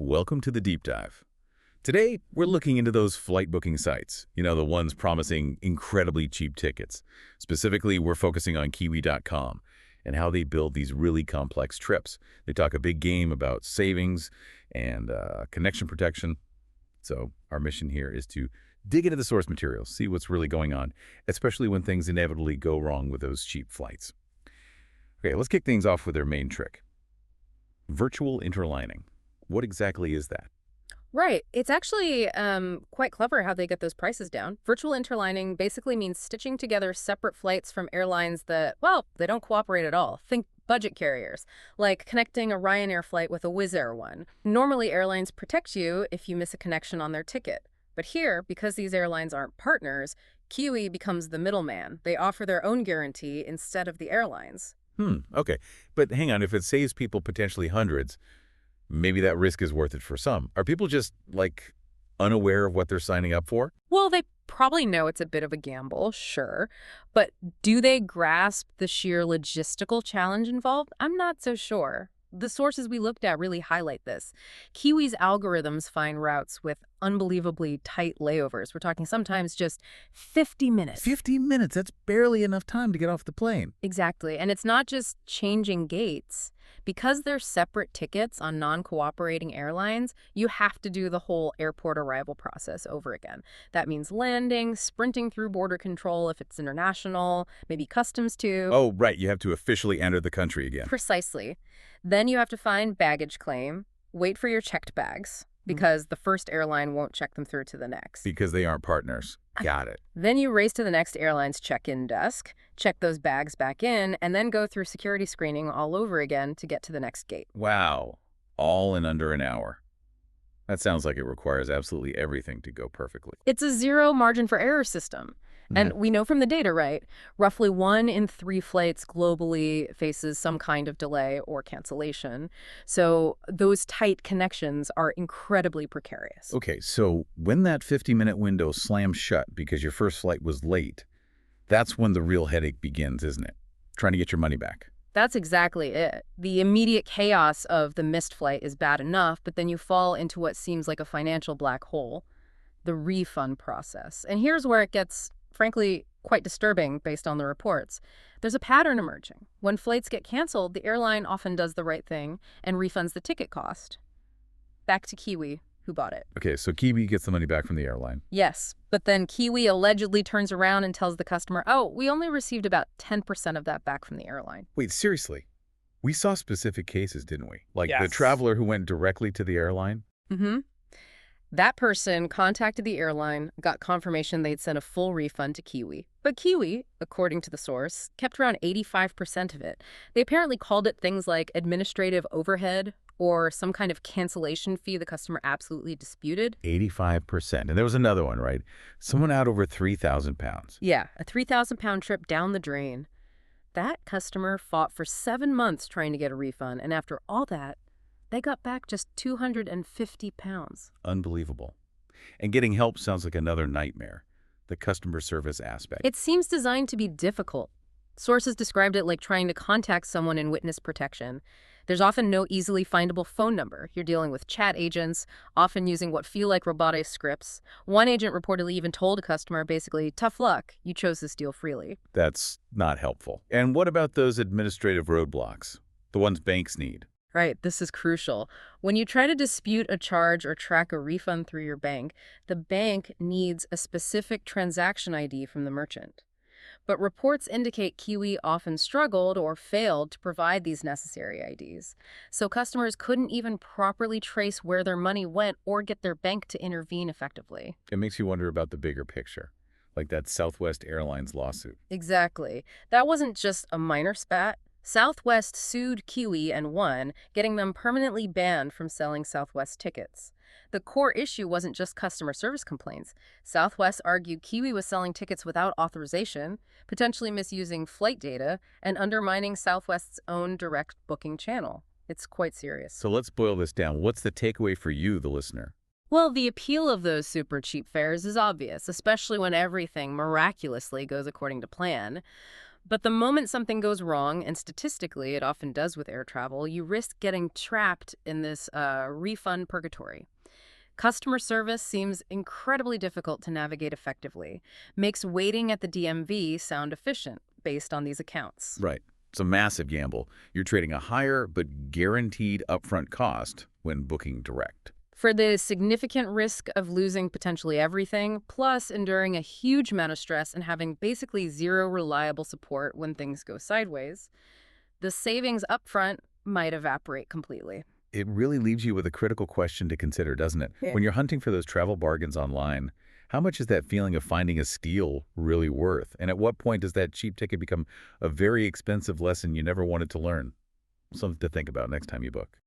Welcome to the deep dive. Today, we're looking into those flight booking sites, the ones promising incredibly cheap tickets. Specifically, we're focusing on Kiwi.com and how they build these really complex trips. They talk a big game about savings and connection protection. So our mission here is to dig into the source material, see what's really going on, especially when things inevitably go wrong with those cheap flights. Okay, let's kick things off with their main trick. Virtual interlining. What exactly is that? Right. It's actually quite clever how they get those prices down. Virtual interlining basically means stitching together separate flights from airlines that, well, they don't cooperate at all. Think budget carriers, like connecting a Ryanair flight with a Wizz Air one. Normally, airlines protect you if you miss a connection on their ticket. But here, because these airlines aren't partners, Kiwi becomes the middleman. They offer their own guarantee instead of the airlines. Okay. But hang on, if it saves people potentially hundreds, maybe that risk is worth it for some. Are people just, unaware of what they're signing up for? Well, they probably know it's a bit of a gamble, sure. But do they grasp the sheer logistical challenge involved? I'm not so sure. The sources we looked at really highlight this. Kiwi's algorithms find routes with unbelievably tight layovers. We're talking sometimes just 50 minutes. 50 minutes, that's barely enough time to get off the plane. Exactly. And it's not just changing gates. Because they're separate tickets on non-cooperating airlines, you have to do the whole airport arrival process over again. That means landing, sprinting through border control if it's international, maybe customs too. Oh, right, you have to officially enter the country again. Precisely. Then you have to find baggage claim, wait for your checked bags, because the first airline won't check them through to the next. Because they aren't partners. Got it. Then you race to the next airline's check-in desk, check those bags back in, and then go through security screening all over again to get to the next gate. Wow. All in under an hour. That sounds like it requires absolutely everything to go perfectly. It's a zero margin for error system. And we know from the data, right? Roughly 1 in 3 flights globally faces some kind of delay or cancellation. So those tight connections are incredibly precarious. Okay, so when that 50-minute window slams shut because your first flight was late, that's when the real headache begins, isn't it? Trying to get your money back. That's exactly it. The immediate chaos of the missed flight is bad enough, but then you fall into what seems like a financial black hole, the refund process. And here's where it gets, frankly, quite disturbing based on the reports. There's a pattern emerging. When flights get canceled, the airline often does the right thing and refunds the ticket cost. Back to Kiwi, who bought it. Okay, so Kiwi gets the money back from the airline. Yes, but then Kiwi allegedly turns around and tells the customer, oh, we only received about 10% of that back from the airline. Wait, seriously? We saw specific cases, didn't we? Like the Yes. traveler who went directly to the airline? Mm-hmm. That person contacted the airline, got confirmation they'd sent a full refund to Kiwi. But Kiwi, according to the source, kept around 85% of it. They apparently called it things like administrative overhead or some kind of cancellation fee the customer absolutely disputed. 85%. And there was another one, right? Someone out over 3,000 pounds. Yeah, a 3,000-pound trip down the drain. That customer fought for 7 months trying to get a refund, and after all that, they got back just 250 pounds. Unbelievable. And getting help sounds like another nightmare. The customer service aspect. It seems designed to be difficult. Sources described it like trying to contact someone in witness protection. There's often no easily findable phone number. You're dealing with chat agents, often using what feel like robotic scripts. One agent reportedly even told a customer, basically, tough luck, you chose this deal freely. That's not helpful. And what about those administrative roadblocks? The ones banks need? Right, this is crucial. When you try to dispute a charge or track a refund through your bank, the bank needs a specific transaction ID from the merchant. But reports indicate Kiwi often struggled or failed to provide these necessary IDs. So customers couldn't even properly trace where their money went or get their bank to intervene effectively. It makes you wonder about the bigger picture, like that Southwest Airlines lawsuit. Exactly. That wasn't just a minor spat. Southwest sued Kiwi and won, getting them permanently banned from selling Southwest tickets. The core issue wasn't just customer service complaints. Southwest argued Kiwi was selling tickets without authorization, potentially misusing flight data, and undermining Southwest's own direct booking channel. It's quite serious. So let's boil this down. What's the takeaway for you, the listener? Well, the appeal of those super cheap fares is obvious, especially when everything miraculously goes according to plan. But the moment something goes wrong, and statistically it often does with air travel, you risk getting trapped in this refund purgatory. Customer service seems incredibly difficult to navigate effectively, makes waiting at the DMV sound efficient based on these accounts. Right. It's a massive gamble. You're trading a higher but guaranteed upfront cost when booking direct. For the significant risk of losing potentially everything, plus enduring a huge amount of stress and having basically zero reliable support when things go sideways, the savings upfront might evaporate completely. It really leaves you with a critical question to consider, doesn't it? Yeah. When you're hunting for those travel bargains online, how much is that feeling of finding a steal really worth? And at what point does that cheap ticket become a very expensive lesson you never wanted to learn? Something to think about next time you book.